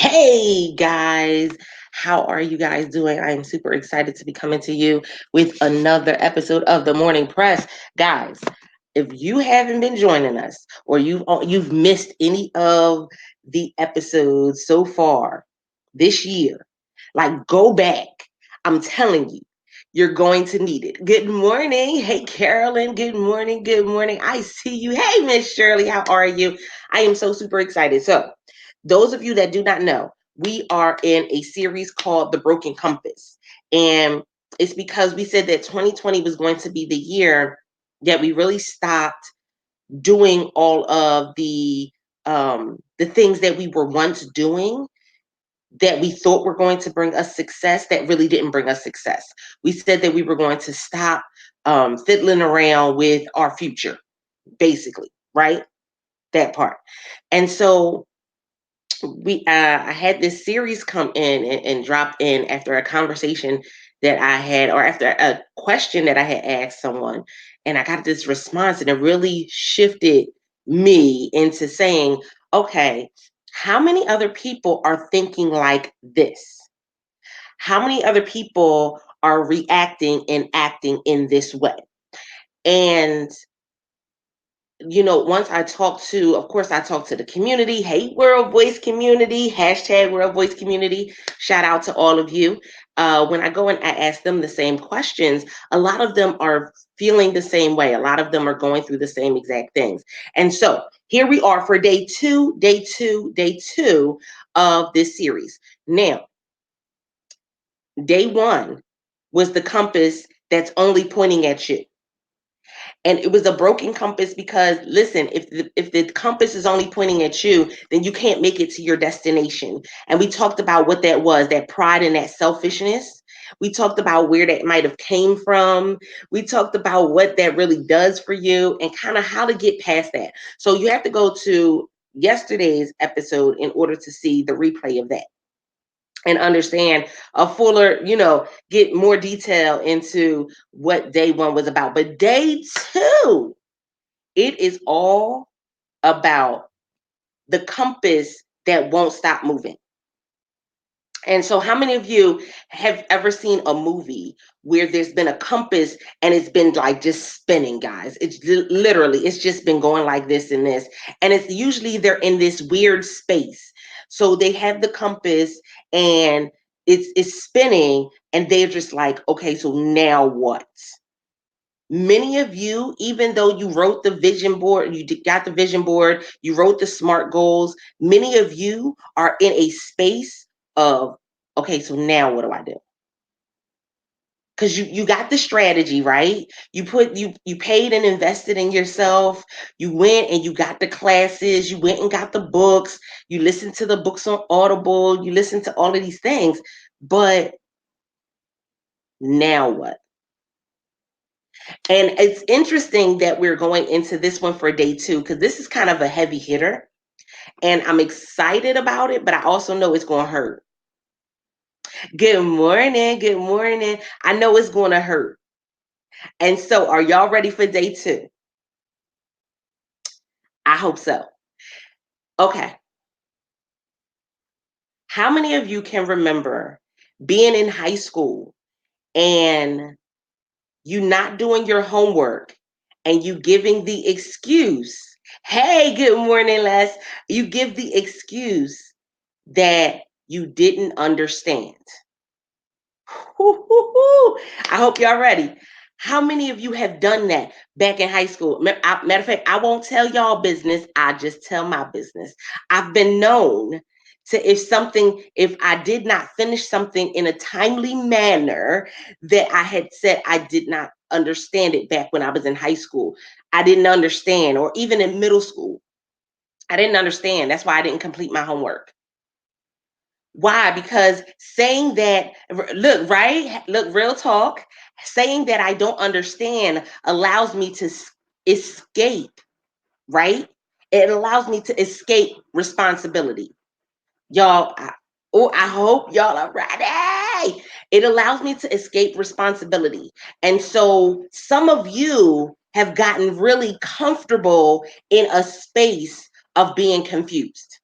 Hey guys, how are you guys doing? I am super excited to be coming to you with another episode of the Morning Press. Guys, if you haven't been joining us or you've missed any of the episodes so far this year, like go back. I'm telling you, you're going to need it. Good morning. Hey Carolyn, good morning. Good morning. I see you. Hey Miss Shirley, how are you? I am so super excited. So, those of you that do not know, we are in a series called The Broken Compass. And it's because we said that 2020 was going to be the year that we really stopped doing all of the things that we were once doing that we thought were going to bring us success that really didn't bring us success. We said that we were going to stop fiddling around with our future, basically, right? That part. And so I had this series come in and drop in after a conversation that I had, or after a question that I had asked someone, and I got this response, and it really shifted me into saying, okay, how many other people are thinking like this? How many other people are reacting and acting in this way? And once of course, I talked to the community. Hey, World Voice community, hashtag World Voice community. Shout out to all of you. When I go and I ask them the same questions, a lot of them are feeling the same way. A lot of them are going through the same exact things. And so here we are for day two of this series. Now, day one was the compass that's only pointing at you. And it was a broken compass because listen, if the compass is only pointing at you, then you can't make it to your destination. And we talked about what that was, that pride and that selfishness. We talked about where that might have came from. We talked about what that really does for you and kind of how to get past that. So you have to go to yesterday's episode in order to see the replay of that and understand a fuller, get more detail into what day one was about. But day two, it is all about the compass that won't stop moving. And so, how many of you have ever seen a movie where there's been a compass and it's been like just spinning, guys? It's literally, it's just been going like this and this. And it's usually they're in this weird space. So they have the compass and it's spinning, and they're just like, okay, so now what? Many of you, even though you wrote the vision board, got the vision board, you wrote the SMART goals, many of you are in a space of, okay, so now what do I do? Because you got the strategy, right? You paid and invested in yourself. You went and you got the classes, you went and got the books, you listened to the books on Audible, you listened to all of these things. But now what? And it's interesting that we're going into this one for day two, because this is kind of a heavy hitter. And I'm excited about it, but I also know it's going to hurt. Good morning. Good morning. I know it's going to hurt. And so, are y'all ready for day two? I hope so. Okay. How many of you can remember being in high school and you not doing your homework and you giving the excuse? Hey, good morning, Les. You give the excuse that you didn't understand. I hope y'all ready. How many of you have done that back in high school? Matter of fact, I won't tell y'all business. I just tell my business. I've been known to, if I did not finish something in a timely manner, that I had said I did not understand it back when I was in high school. I didn't understand, or even in middle school. I didn't understand. That's why I didn't complete my homework. Why? Because saying that, look, right? Look, real talk, saying that I don't understand allows me to escape, right? It allows me to escape responsibility. Y'all, I hope y'all are ready. It allows me to escape responsibility. And so some of you have gotten really comfortable in a space of being confused.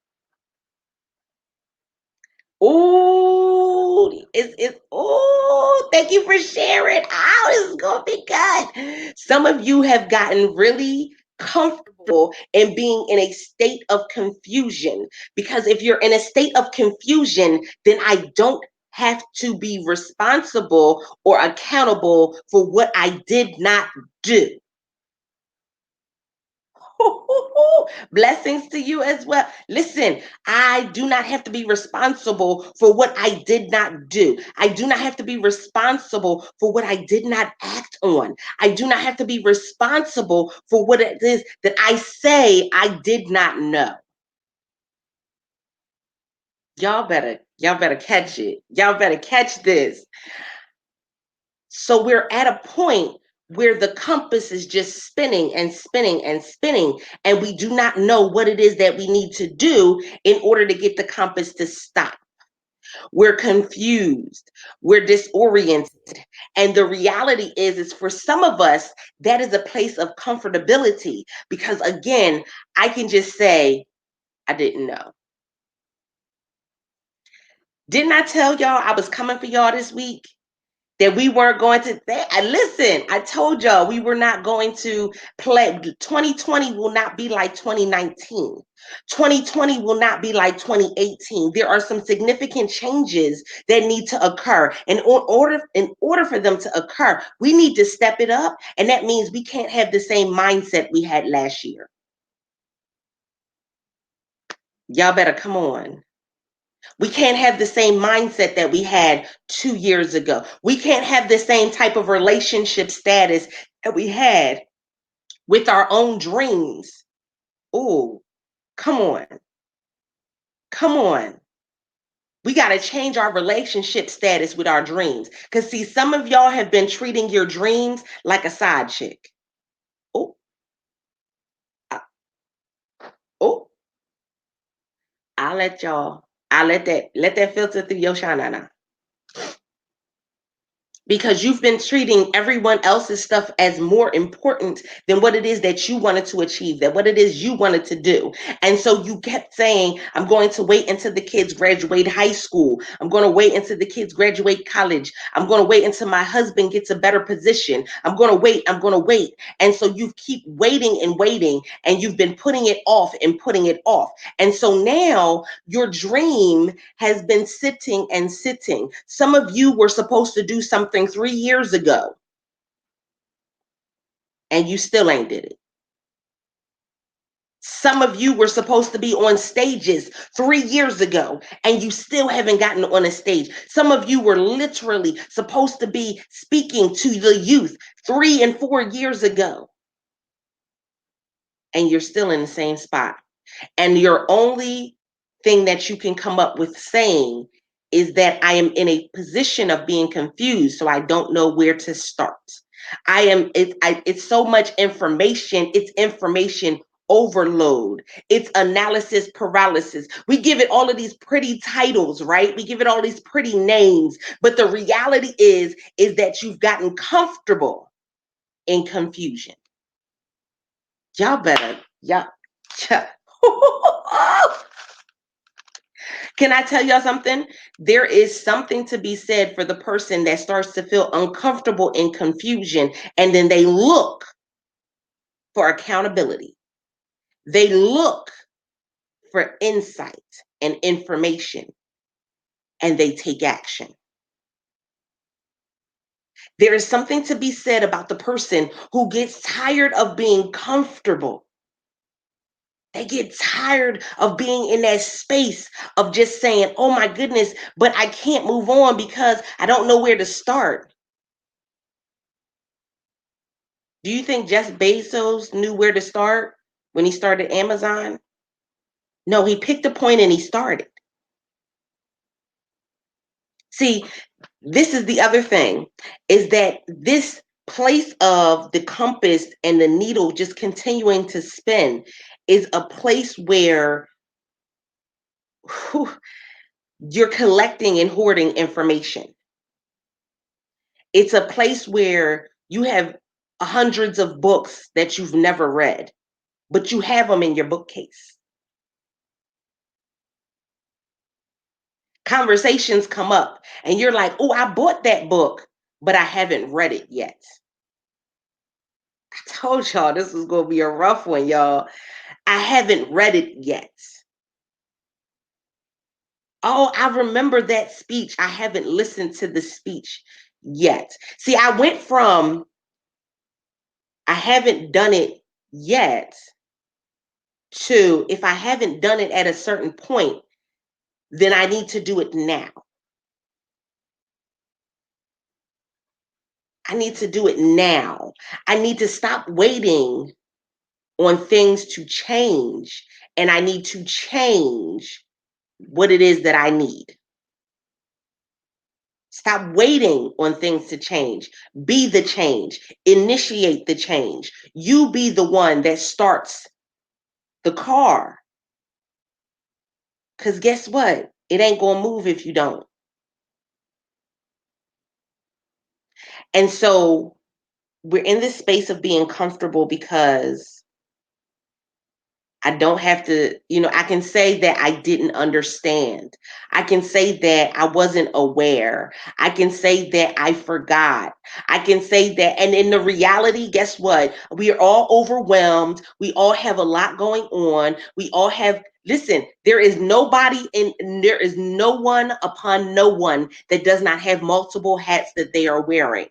Oh, it's oh, thank you for sharing. Oh, this is gonna be good. Some of you have gotten really comfortable in being in a state of confusion, because if you're in a state of confusion, then I don't have to be responsible or accountable for what I did not do. Blessings to you as well. Listen, I do not have to be responsible for what I did not do. I do not have to be responsible for what I did not act on. I do not have to be responsible for what it is that I say I did not know. Y'all better catch it. Y'all better catch this. So we're at a point where the compass is just spinning and spinning and spinning, and we do not know what it is that we need to do in order to get the compass to stop. We're confused, we're disoriented. And the reality is for some of us, that is a place of comfortability, because again, I can just say, I didn't know. Didn't I tell y'all I was coming for y'all this week? That we weren't going to listen, I told y'all we were not going to play. 2020 will not be like 2019. 2020 will not be like 2018. There are some significant changes that need to occur, and in order for them to occur, we need to step it up, and that means we can't have the same mindset we had last year. Y'all better come on. We can't have the same mindset that we had 2 years ago. We can't have the same type of relationship status that we had with our own dreams. Oh, come on. Come on. We got to change our relationship status with our dreams. Because, see, some of y'all have been treating your dreams like a side chick. Oh, uh, oh, I'll let that filter through your shana, because you've been treating everyone else's stuff as more important than what it is that you wanted to achieve, that what it is you wanted to do. And so you kept saying, I'm going to wait until the kids graduate high school. I'm going to wait until the kids graduate college. I'm going to wait until my husband gets a better position. I'm going to wait. I'm going to wait. And so you keep waiting and waiting, and you've been putting it off and putting it off. And so now your dream has been sitting and sitting. Some of you were supposed to do something 3 years ago, and you still ain't did it. Some of you were supposed to be on stages 3 years ago, and you still haven't gotten on a stage. Some of you were literally supposed to be speaking to the youth 3 and 4 years ago, and you're still in the same spot. And your only thing that you can come up with saying is that I am in a position of being confused, so I don't know where to start. It's so much information, it's information overload, it's analysis paralysis. We give it all of these pretty titles, right? We give it all these pretty names, but the reality is that you've gotten comfortable in confusion. Y'all better, y'all. Can I tell y'all something? There is something to be said for the person that starts to feel uncomfortable in confusion, and then they look for accountability. They look for insight and information, and they take action. There is something to be said about the person who gets tired of being comfortable. They get tired of being in that space of just saying, oh my goodness, but I can't move on because I don't know where to start. Do you think Jeff Bezos knew where to start when he started Amazon? No, he picked a point and he started. See, this is the other thing, is that this place of the compass and the needle just continuing to spin is a place where whew, you're collecting and hoarding information. It's a place where you have hundreds of books that you've never read, but you have them in your bookcase. Conversations come up and you're like, oh, I bought that book, but I haven't read it yet. I told y'all this was going to be a rough one, y'all. I haven't read it yet. Oh, I remember that speech. I haven't listened to the speech yet. See, I went from I haven't done it yet to if I haven't done it at a certain point, then I need to do it now. I need to do it now. I need to stop waiting on things to change, and I need to change what it is that I need. Stop waiting on things to change. Be the change. Initiate the change. You be the one that starts the car. Because guess what? It ain't going to move if you don't. And so we're in this space of being comfortable because I don't have to, I can say that I didn't understand. I can say that I wasn't aware. I can say that I forgot. I can say that. And in the reality, guess what? We are all overwhelmed. We all have a lot going on. We all have, listen, there is there is no one upon no one that does not have multiple hats that they are wearing.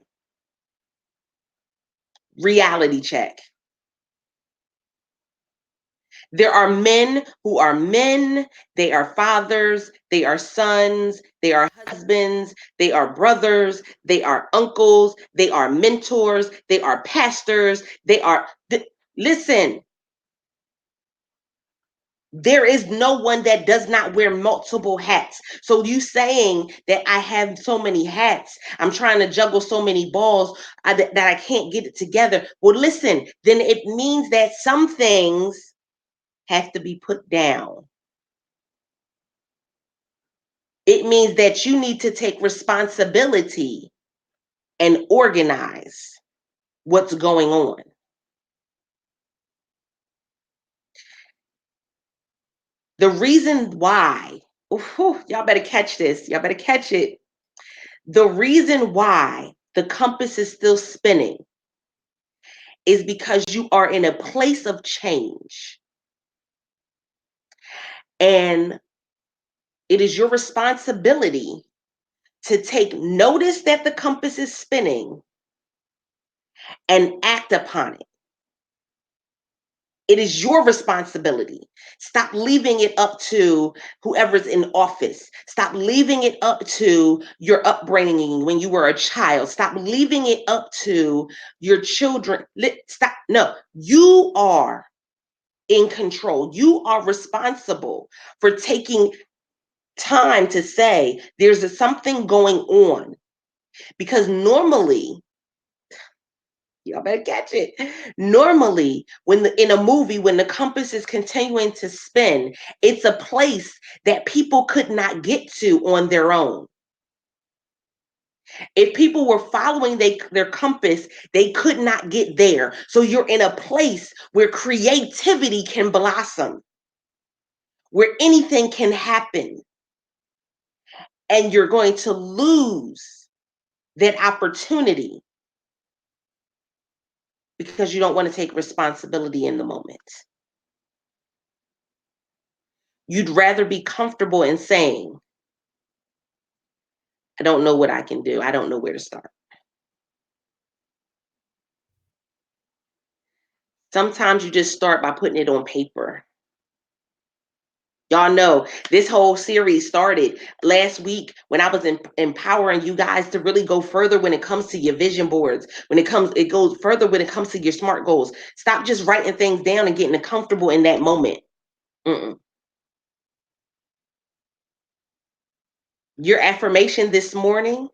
Reality check. There are men who are men, they are fathers, they are sons, they are husbands, they are brothers, they are uncles, they are mentors, they are pastors, listen, there is no one that does not wear multiple hats. So you saying that I have so many hats, I'm trying to juggle so many balls that I can't get it together. Well, listen, then it means that some things have to be put down. It means that you need to take responsibility and organize what's going on. The reason why, y'all better catch this, y'all better catch it. The reason why the compass is still spinning is because you are in a place of change. And it is your responsibility to take notice that the compass is spinning and act upon it. It is your responsibility. Stop leaving it up to whoever's in office. Stop leaving it up to your upbringing when you were a child. Stop leaving it up to your children. Stop. No, you are in control. You are responsible for taking time to say there's something going on. Because normally, y'all better catch it. Normally, in a movie, when the compass is continuing to spin, it's a place that people could not get to on their own. If people were following their compass, they could not get there. So you're in a place where creativity can blossom, where anything can happen, and you're going to lose that opportunity because you don't want to take responsibility in the moment. You'd rather be comfortable in saying, I don't know what I can do. I don't know where to start. Sometimes you just start by putting it on paper. Y'all know this whole series started last week when I was empowering you guys to really go further when it comes to your vision boards. It goes further when it comes to your SMART goals. Stop just writing things down and getting comfortable in that moment. Mm-mm. Your affirmation this morning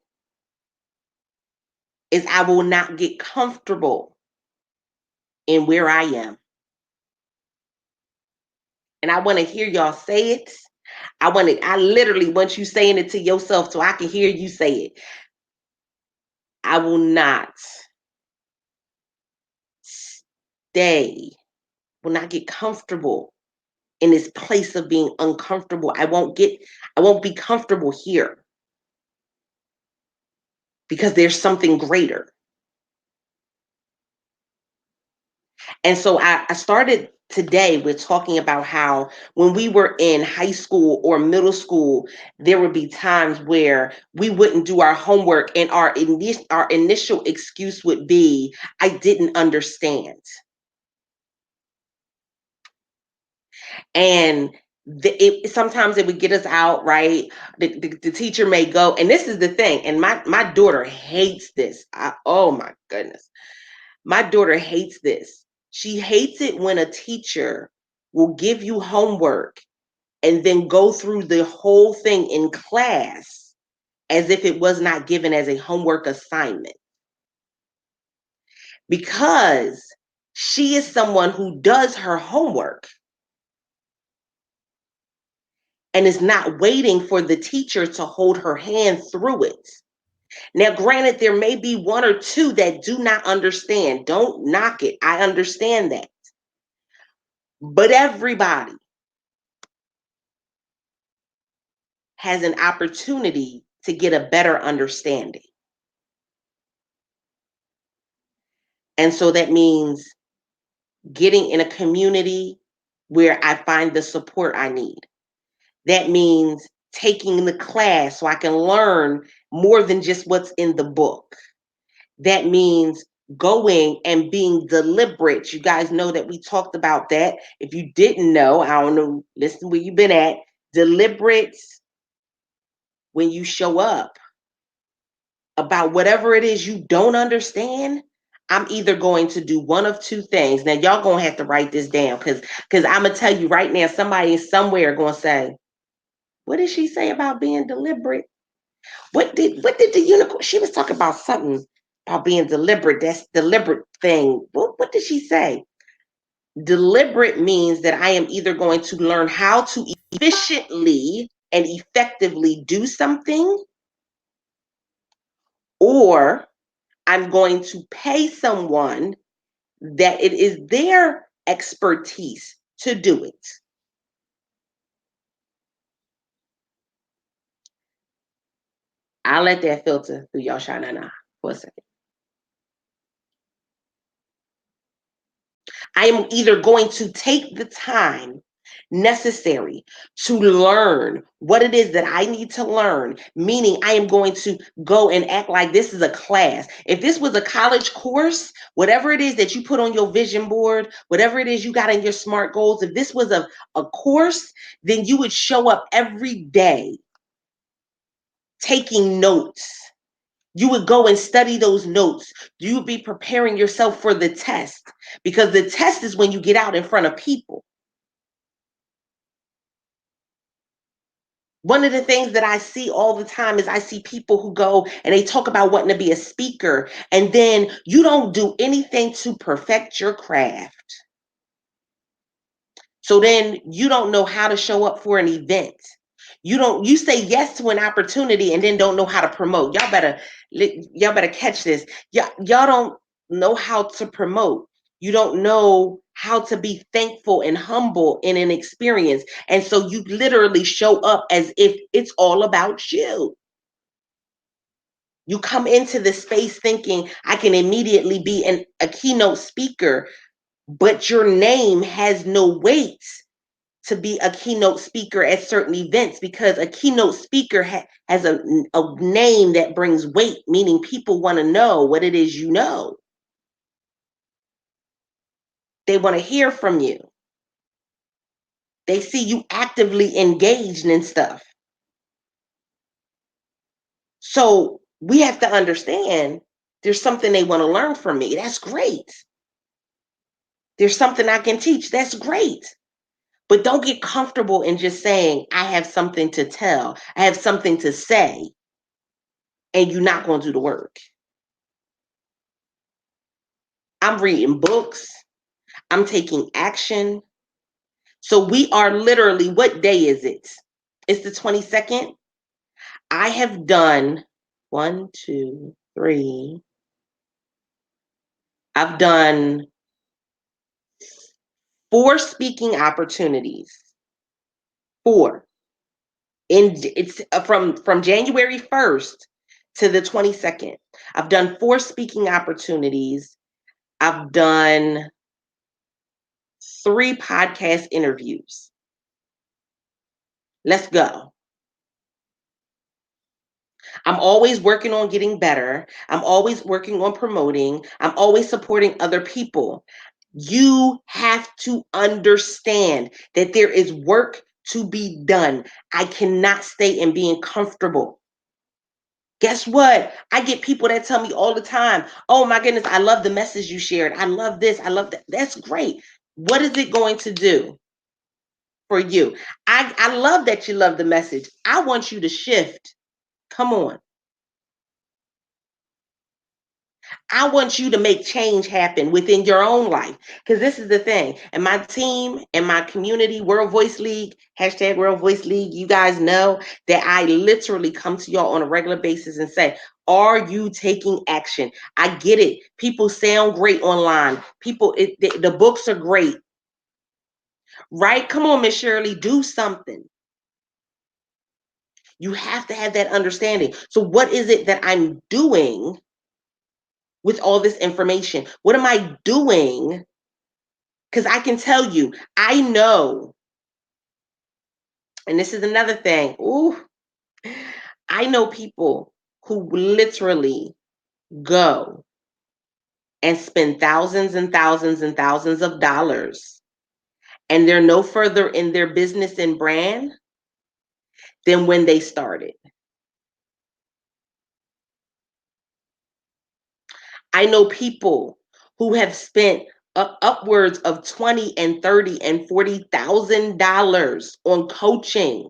is I will not get comfortable in where I am. And I want to hear y'all say it. I literally want you saying it to yourself so I can hear you say it. I will not stay, will not get comfortable in this place of being uncomfortable. I won't be comfortable here because there's something greater. And so I started today with talking about how when we were in high school or middle school, there would be times where we wouldn't do our homework, and our initial excuse would be, I didn't understand. And sometimes it would get us out, right? The teacher may go, and this is the thing, and my daughter hates this. Oh my goodness. My daughter hates this. She hates it when a teacher will give you homework and then go through the whole thing in class as if it was not given as a homework assignment. Because she is someone who does her homework and is not waiting for the teacher to hold her hand through it. Now, granted, there may be one or two that do not understand. Don't knock it. I understand that. But everybody has an opportunity to get a better understanding. And so that means getting in a community where I find the support I need. That means taking the class so I can learn more than just what's in the book. That means going and being deliberate. You guys know that we talked about that. If you didn't know, I don't know, listen where you've been at. Deliberate when you show up about whatever it is you don't understand. I'm either going to do one of two things. Now y'all gonna have to write this down because I'm gonna tell you right now, somebody somewhere gonna say, what did she say about being deliberate? What did the unicorn? She was talking about something about being deliberate. That's deliberate thing. What did she say? Deliberate means that I am either going to learn how to efficiently and effectively do something, or I'm going to pay someone that it is their expertise to do it. I'll let that filter through y'all shine eye for a second. I am either going to take the time necessary to learn what it is that I need to learn, meaning I am going to go and act like this is a class. If this was a college course, whatever it is that you put on your vision board, whatever it is you got in your SMART goals, if this was a course, then you would show up every day taking notes. You would go and study those notes. You would be preparing yourself for the test, because the test is when you get out in front of people. One of the things that I see all the time is I see people who go and they talk about wanting to be a speaker, and then you don't do anything to perfect your craft. So then you don't know how to show up for an event. You say yes to an opportunity and then don't know how to promote. Y'all better catch this. Y'all don't know how to promote. You don't know how to be thankful and humble in an experience. And so you literally show up as if it's all about you. You come into the space thinking I can immediately be a keynote speaker, but your name has no weight to be a keynote speaker at certain events, because a keynote speaker has a name that brings weight, meaning people want to know what it is you know. They want to hear from you. They see you actively engaged in stuff. So we have to understand there's something they want to learn from me. That's great. There's something I can teach. That's great. But don't get comfortable in just saying, I have something to tell, I have something to say, and you're not going to do the work. I'm reading books, I'm taking action. So we are literally, what day is it? It's the 22nd. I have done one, two, three. I've done 4 speaking opportunities. 4. It's from January 1st to the 22nd. I've done 4 speaking opportunities. I've done 3 podcast interviews. Let's go. I'm always working on getting better. I'm always working on promoting. I'm always supporting other people. You have to understand that there is work to be done. I cannot stay in being comfortable. Guess what? I get people that tell me all the time, oh my goodness, I love the message you shared. I love this. I love that. That's great. What is it going to do for you? I love that you love the message. I want you to shift. Come on. I want you to make change happen within your own life. Because this is the thing. And my team and my community, World Voice League, hashtag World Voice League, you guys know that I literally come to y'all on a regular basis and say, are you taking action? I get it. People sound great online. The books are great. Right? Come on, Miss Shirley, do something. You have to have that understanding. So what is it that I'm doing with all this information? What am I doing? Because I can tell you, I know, and this is another thing. Ooh, I know people who literally go and spend thousands and thousands and thousands of dollars, and they're no further in their business and brand than when they started. I know people who have spent upwards of 20 and 30 and $40,000 on coaching,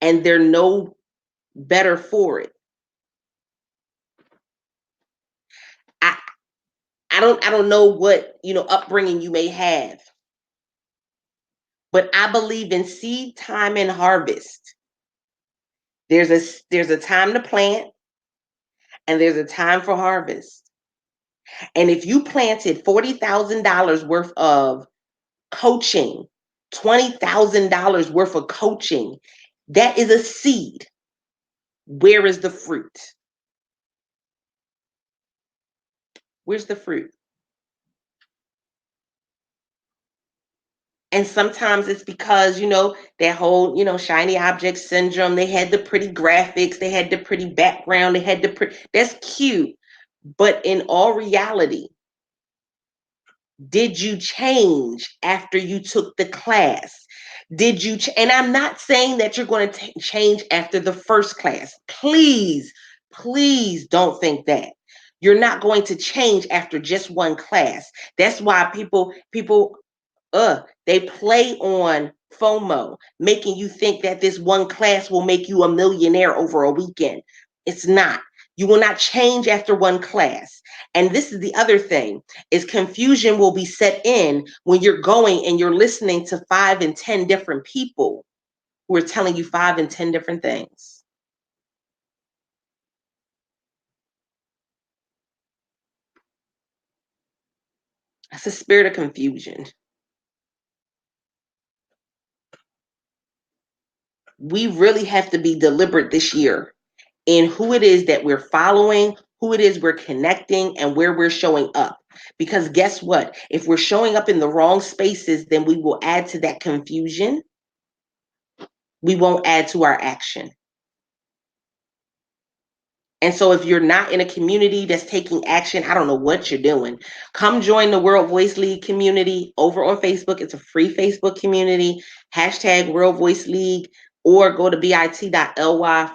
and they're no better for it. I I don't know what, upbringing you may have, but I believe in seed time and harvest. There's a time to plant and there's a time for harvest. And if you planted $40,000 worth of coaching, $20,000 worth of coaching, that is a seed. Where is the fruit? Where's the fruit? And sometimes it's because, that whole, shiny object syndrome. They had the pretty graphics, they had the pretty background, they had that's cute. But in all reality, did you change after you took the class? And I'm not saying that you're going to change after the first class. Please don't think that. You're not going to change after just one class. That's why people they play on FOMO, making you think that this one class will make you a millionaire over a weekend. It's not. You will not change after one class. And this is the other thing, is confusion will be set in when you're going and you're listening to 5 and 10 different people who are telling you 5 and 10 different things. That's a spirit of confusion. We really have to be deliberate this year in who it is that we're following, who it is we're connecting, and where we're showing up. Because guess what? If we're showing up in the wrong spaces, then we will add to that confusion. We won't add to our action. And so if you're not in a community that's taking action, I don't know what you're doing. Come join the World Voice League community over on Facebook. It's a free Facebook community, hashtag World Voice League, or go to bit.ly//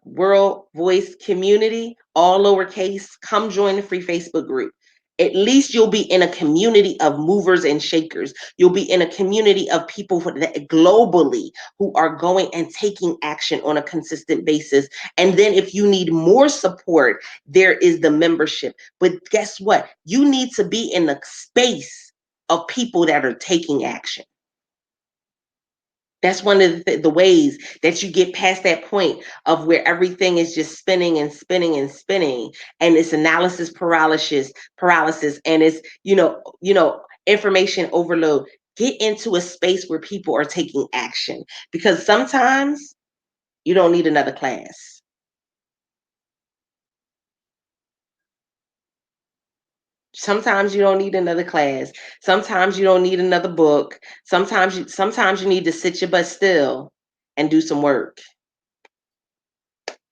World Voice Community, all lowercase. Come join the free Facebook group. At least you'll be in a community of movers and shakers. You'll be in a community of people globally who are going and taking action on a consistent basis. And then if you need more support, there is the membership. But guess what? You need to be in the space of people that are taking action. That's one of the ways that you get past that point of where everything is just spinning and spinning and spinning, and it's paralysis, and it's information overload. Get into a space where people are taking action, because sometimes you don't need another class. Sometimes you don't need another class. Sometimes you don't need another book. Sometimes you need to sit your butt still and do some work.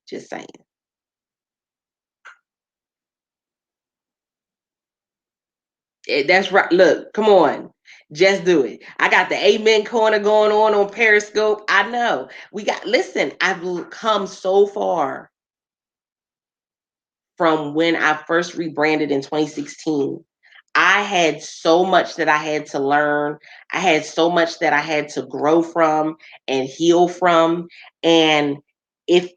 Just saying. That's right. Look, come on. Just do it. I got the amen corner going on Periscope. I know. Listen, I've come so far from when I first rebranded in 2016. I had so much that I had to learn. I had so much that I had to grow from and heal from. And if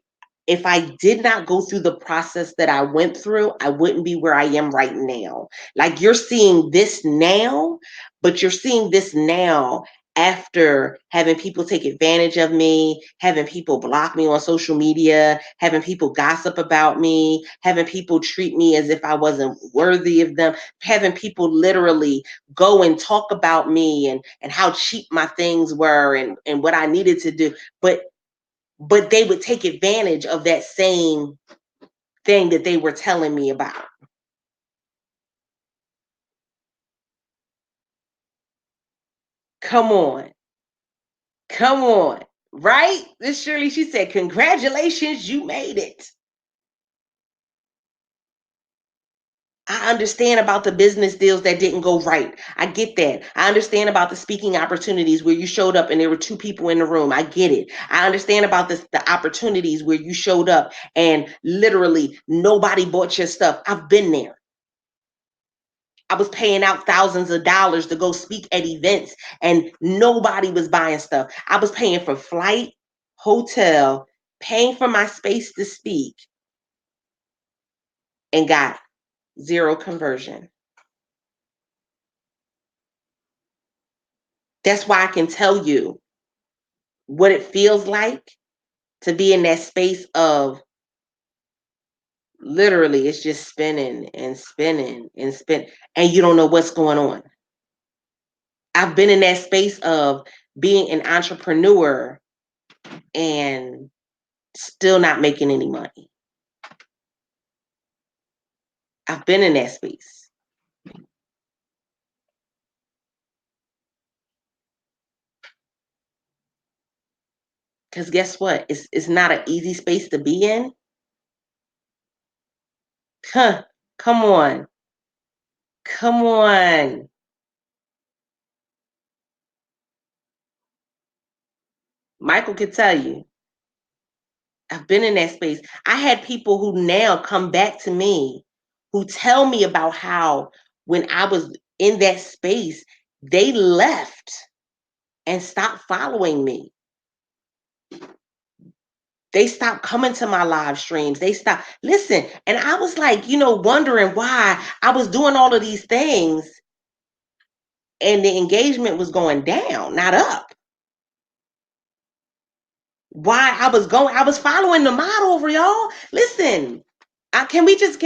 if I did not go through the process that I went through, I wouldn't be where I am right now. Like, you're seeing this now, but you're seeing this now after having people take advantage of me, having people block me on social media, having people gossip about me, having people treat me as if I wasn't worthy of them, having people literally go and talk about me and how cheap my things were and what I needed to do. But they would take advantage of that same thing that they were telling me about. Come on. Come on. Right? This Shirley, she said, congratulations, you made it. I understand about the business deals that didn't go right. I get that. I understand about the speaking opportunities where you showed up and there were two people in the room. I get it. I understand about the opportunities where you showed up and literally nobody bought your stuff. I've been there. I was paying out thousands of dollars to go speak at events and nobody was buying stuff. I was paying for flight, hotel, paying for my space to speak, and got zero conversion. That's why I can tell you what it feels like to be in that space of literally it's just spinning and spinning and spin, and you don't know what's going on. I've been in that space of being an entrepreneur and still not making any money. I've been in that space. Because guess what? It's not an easy space to be in. Huh. Come on. Come on. Michael could tell you. I've been in that space. I had people who now come back to me who tell me about how when I was in that space, they left and stopped following me. They stopped coming to my live streams. They stopped. Listen, and I was like, wondering why I was doing all of these things and the engagement was going down, not up. Why I was following the model over y'all. Listen, can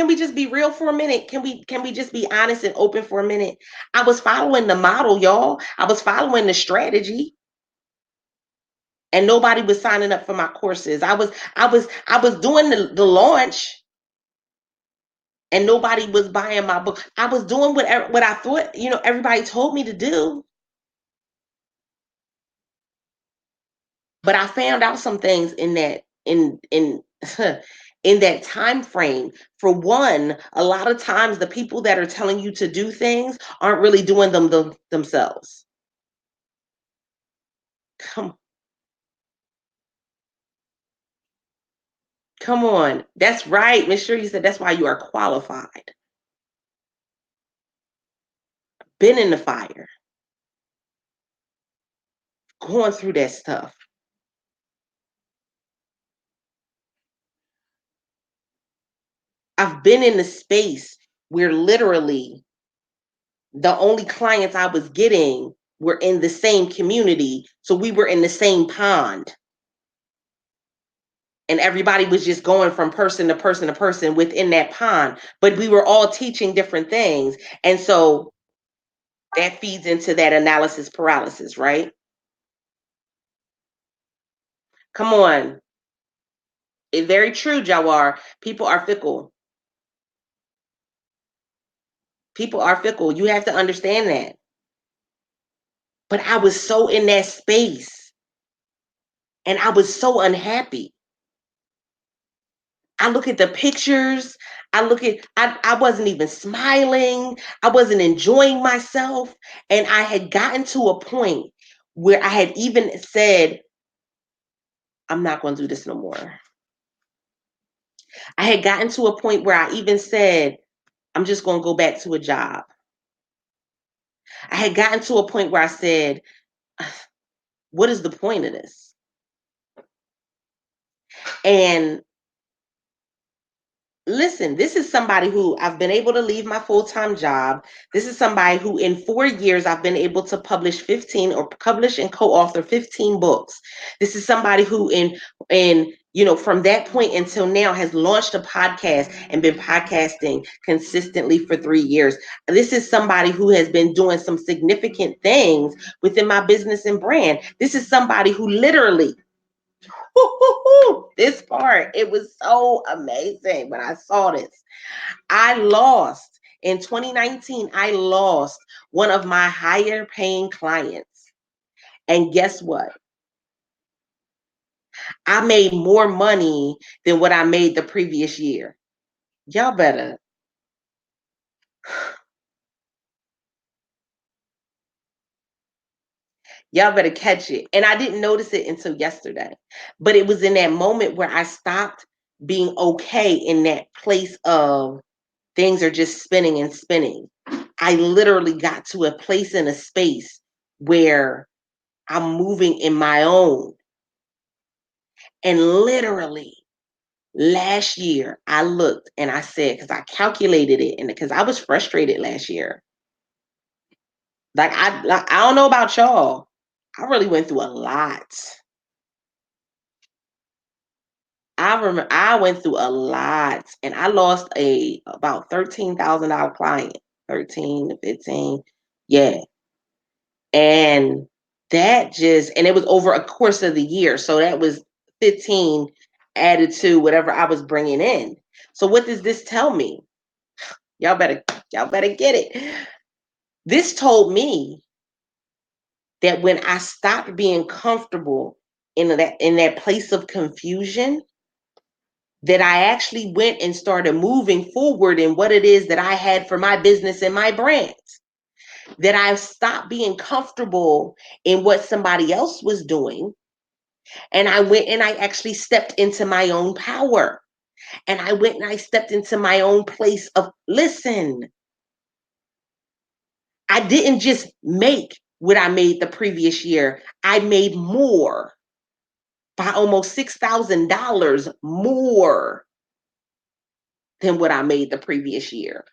we just be real for a minute? Can we just be honest and open for a minute? I was following the model, y'all. I was following the strategy, and nobody was signing up for my courses. I was doing the launch, and nobody was buying my book. I was doing what I thought everybody told me to do, but I found out some things in that in in that time frame. For one, a lot of times the people that are telling you to do things aren't really doing them themselves. Come come on. That's right. Miss Sure, you said that's why you are qualified. Been in the fire, going through that stuff. I've been in the space where literally the only clients I was getting were in the same community. So we were in the same pond. And everybody was just going from person to person to person within that pond. But we were all teaching different things. And so That feeds into that analysis paralysis, right? Come on. It's very true, Jawar. People are fickle. People are fickle. You have to understand that. But I was so in that space and I was so unhappy. I look at the pictures. I wasn't even smiling. I wasn't enjoying myself. And I had gotten to a point where I had even said, I'm not going to do this no more. I had gotten to a point where I even said, I'm just going to go back to a job. I had gotten to a point where I said, what is the point of this? And listen, this is somebody who I've been able to leave my full-time job. This is somebody who in 4 years I've been able to publish 15 or publish and co-author 15 books. This is somebody who in from that point until now has launched a podcast and been podcasting consistently for 3 years. This is somebody who has been doing some significant things within my business and brand. This is somebody who literally this part, it was so amazing when I saw this. I lost in 2019, I lost one of my higher paying clients. And guess what? I made more money than what I made the previous year. Y'all better y'all better catch it. And I didn't notice it until yesterday. But it was in that moment where I stopped being okay in that place of things are just spinning and spinning. I literally got to a place in a space where I'm moving in my own. And literally last year, I looked and I said, because I calculated it, and because I was frustrated last year. Like I don't know about y'all. I really went through a lot. I remember I went through a lot and I lost a about $13,000 client. 13 to 15. Yeah. And and it was over a course of the year. So that was 15 added to whatever I was bringing in. So what does this tell me? Y'all better y'all better get it. This told me that when I stopped being comfortable in that place of confusion, that I actually went and started moving forward in what it is that I had for my business and my brand. That I stopped being comfortable in what somebody else was doing. And I went and I actually stepped into my own power. And I went and I stepped into my own place of listen. I didn't just make what I made the previous year. I made more by almost $6,000 more than what I made the previous year.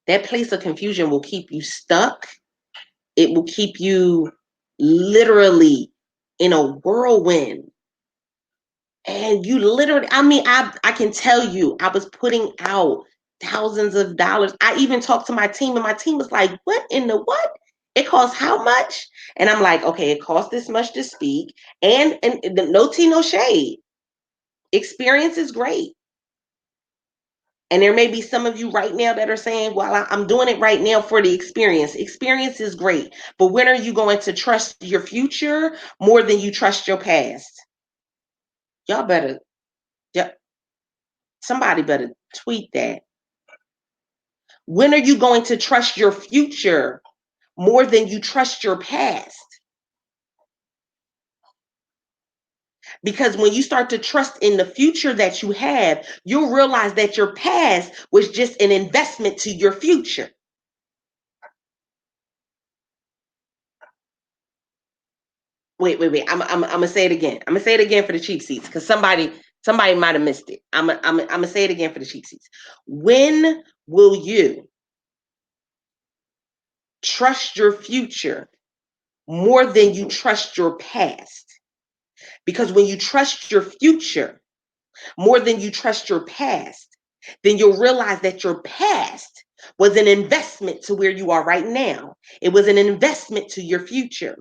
That place of confusion will keep you stuck. It will keep you literally in a whirlwind. And you literally, I mean, I can tell you, I was putting out thousands of dollars. I even talked to my team, and my team was like, what in the what? It costs how much? And I'm like, okay, it costs this much to speak. And no tea, no shade. Experience is great. And there may be some of you right now that are saying, well, I'm doing it right now for the experience. Experience is great. But when are you going to trust your future more than you trust your past? Y'all better, yeah, somebody better tweet that. When are you going to trust your future more than you trust your past? Because when you start to trust in the future that you have, you'll realize that your past was just an investment to your future. Wait. I'm gonna say it again. I'm gonna say it again for the cheap seats because somebody might have missed it. I'm gonna say it again for the cheap seats. When will you trust your future more than you trust your past? Because when you trust your future more than you trust your past, then you'll realize that your past was an investment to where you are right now. It was an investment to your future.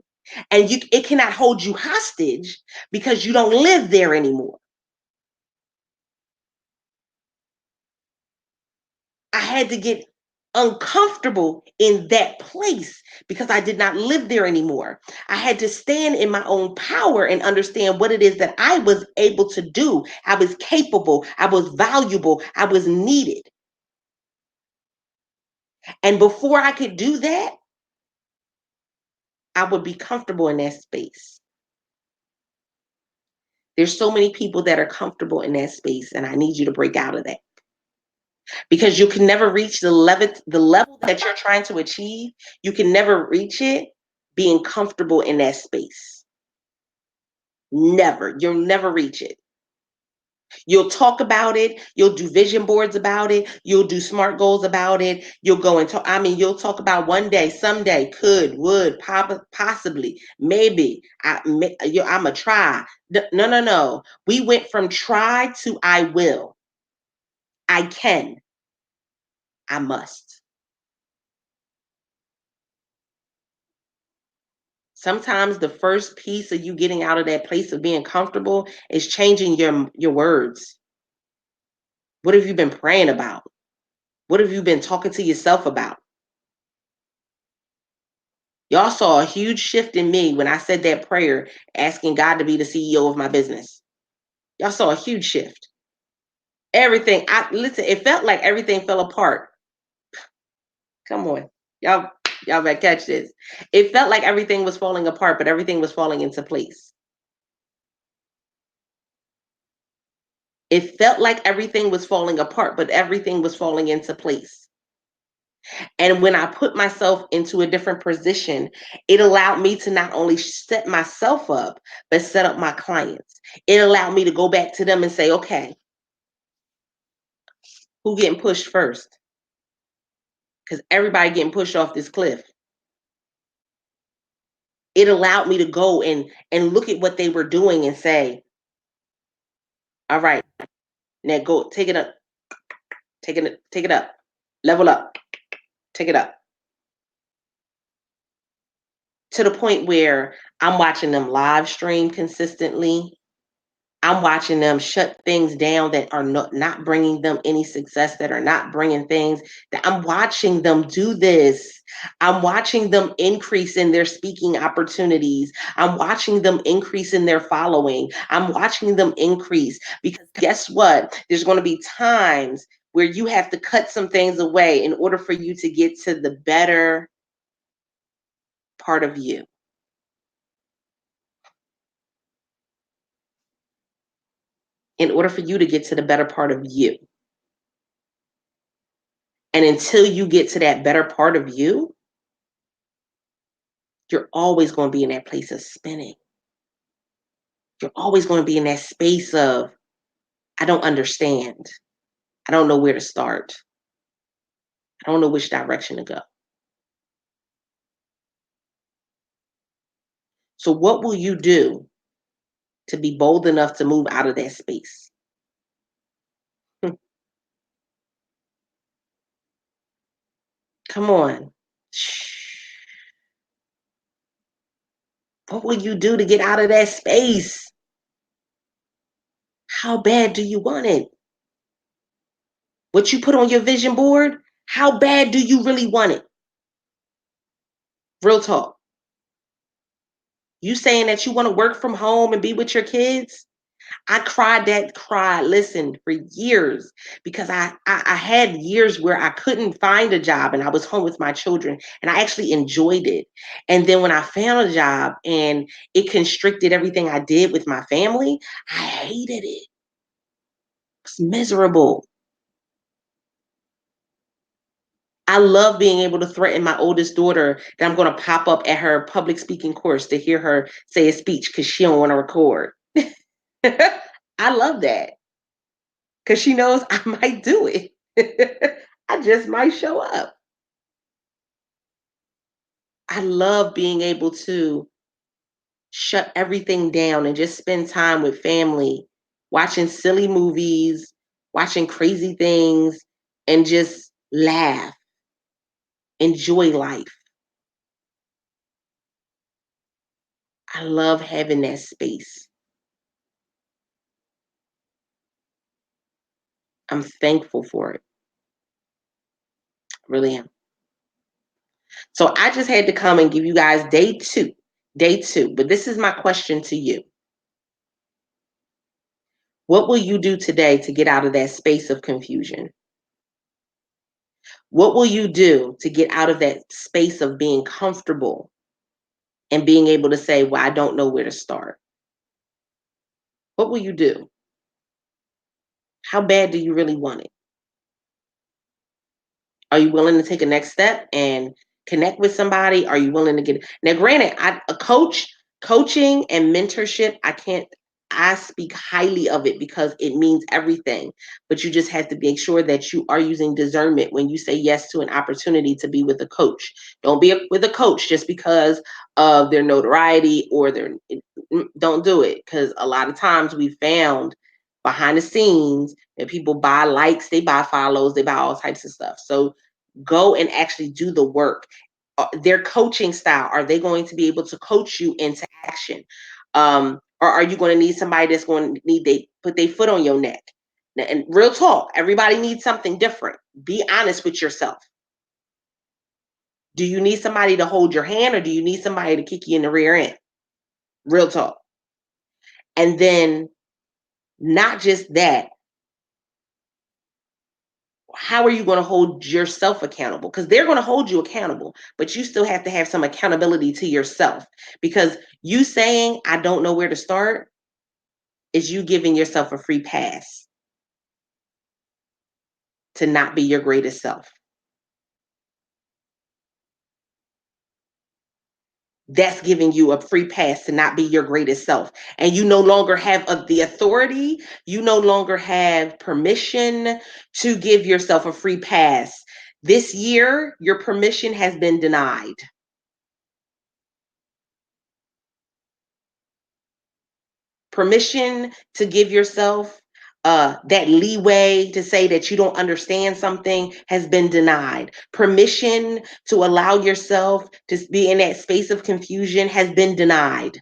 And it cannot hold you hostage because you don't live there anymore. I had to get uncomfortable in that place because I did not live there anymore. I had to stand in my own power and understand what it is that I was able to do. I was capable, I was valuable, I was needed. And before I could do that, I would be comfortable in that space. There's so many people that are comfortable in that space, and I need you to break out of that because you can never reach the level that you're trying to achieve. You can never reach it being comfortable in that space. Never. You'll never reach it. You'll talk about it. You'll do vision boards about it. You'll do smart goals about it. You'll go and talk. I mean, you'll talk about one day, someday, could, would, possibly, maybe. I'm a try. No, no, no. We went from try to I will. I can. I must. Sometimes the first piece of you getting out of that place of being comfortable is changing your words. What have you been praying about? What have you been talking to yourself about? Y'all saw a huge shift in me when I said that prayer, asking God to be the CEO of my business. Y'all saw a huge shift. Everything, I listen, it felt like everything fell apart. Come on. Y'all better catch this. It felt like everything was falling apart, but everything was falling into place. It felt like everything was falling apart, but everything was falling into place. And when I put myself into a different position, it allowed me to not only set myself up, but set up my clients. It allowed me to go back to them and say, okay, who getting pushed first? Because everybody getting pushed off this cliff. It allowed me to go and look at what they were doing and say, all right, now go take it up, take it up, level up, take it up. To the point where I'm watching them live stream consistently. I'm watching them shut things down that are not bringing them any success, that are not bringing things. That I'm watching them do this. I'm watching them increase in their speaking opportunities. I'm watching them increase in their following. I'm watching them increase because guess what? There's going to be times where you have to cut some things away in order for you to get to the better part of you. In order for you to get to the better part of you. And until you get to that better part of you, you're always going to be in that place of spinning. You're always going to be in that space of, I don't understand. I don't know where to start. I don't know which direction to go. So, what will you do to be bold enough to move out of that space? Come on. What will you do to get out of that space? How bad do you want it? What you put on your vision board, how bad do you really want it? Real talk. You saying that you want to work from home and be with your kids? I cried that cry, listen, for years because I had years where I couldn't find a job and I was home with my children and I actually enjoyed it. And then when I found a job and it constricted everything I did with my family, I hated it. It's miserable. I love being able to threaten my oldest daughter that I'm going to pop up at her public speaking course to hear her say a speech because she don't want to record. I love that because she knows I might do it. I just might show up. I love being able to shut everything down and just spend time with family, watching silly movies, watching crazy things, and just laugh, enjoy life. I love having that space. I'm thankful for it. Really am. So I just had to come and give you guys day two. Day two. But this is my question to you. What will you do today to get out of that space of confusion? What will you do to get out of that space of being comfortable and being able to say, well, I don't know where to start? What will you do? How bad do you really want it? Are you willing to take a next step and connect with somebody? Are you willing to get now? Granted, a coaching and mentorship, I speak highly of it because it means everything. But you just have to make sure that you are using discernment when you say yes to an opportunity to be with a coach. Don't be with a coach just because of their notoriety or their. Don't do it, because a lot of times we found behind the scenes that people buy likes, they buy follows, they buy all types of stuff. So go and actually do the work. Their coaching style, are they going to be able to coach you into action? Or are you going to need somebody that's going to need they put their foot on your neck? And real talk, everybody needs something different. Be honest with yourself. Do you need somebody to hold your hand, or do you need somebody to kick you in the rear end? Real talk. And then not just that, how are you going to hold yourself accountable? Because they're going to hold you accountable, but you still have to have some accountability to yourself. Because you saying, I don't know where to start, is you giving yourself a free pass to not be your greatest self. That's giving you a free pass to not be your greatest self. And you no longer have the authority, you no longer have permission to give yourself a free pass. This year, your permission has been denied. Permission to give yourself that leeway to say that you don't understand something has been denied. Permission to allow yourself to be in that space of confusion has been denied.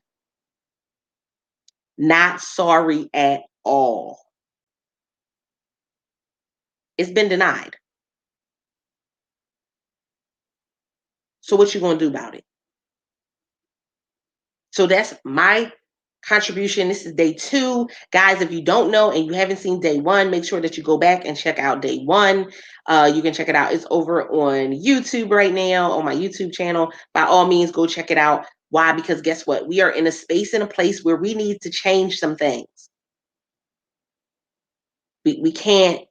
Not sorry at all. It's been denied. So what you gonna do about it? So that's my contribution. This is day two. Guys, if you don't know and you haven't seen day one, make sure that you go back and check out day one. You can check it out. It's over on YouTube right now on my YouTube channel. By all means, go check it out. Why? Because guess what? We are in a space and a place where we need to change some things. We can't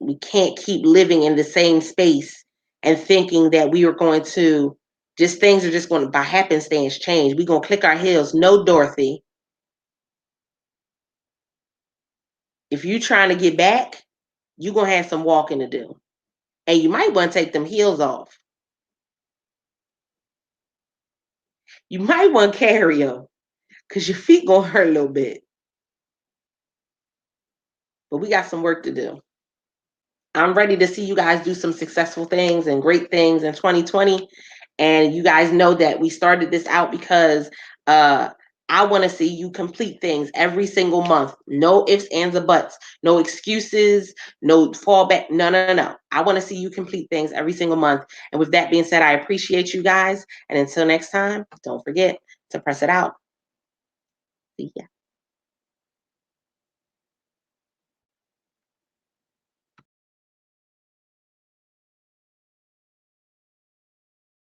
keep living in the same space and thinking that we are going to just things are just going to by happenstance change. We're gonna click our heels. No, Dorothy. If you're trying to get back, you're gonna have some walking to do. And you might want to take them heels off. You might want to carry them because your feet gonna hurt a little bit. But we got some work to do. I'm ready to see you guys do some successful things and great things in 2020. And you guys know that we started this out because uh, I want to see you complete things every single month. No ifs, ands, or buts. No excuses. No fallback. No, no, no, no. I want to see you complete things every single month. And with that being said, I appreciate you guys. And until next time, don't forget to press it out. See ya.